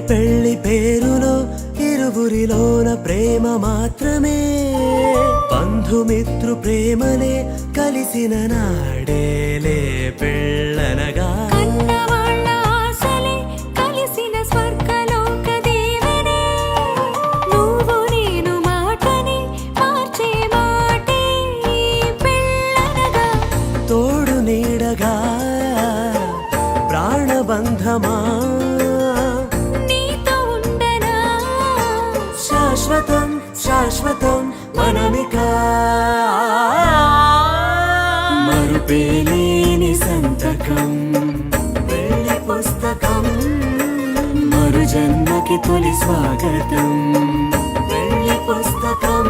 పెళ్లి పేరులో ఇరువురిలోన ప్రేమ మాత్రమే బంధుమిత్రు ప్రేమలే కలిసిన నాడేలే పెళ్ళనగా తోడు నీడగా ప్రాణబంధమా శాశ్వతం శాశ్వతం మనమిక మరుపేలేని సంతకం పెళ్లి పుస్తకం మరు జన్మకి తొలి స్వాగతం పెళ్లి పుస్తకం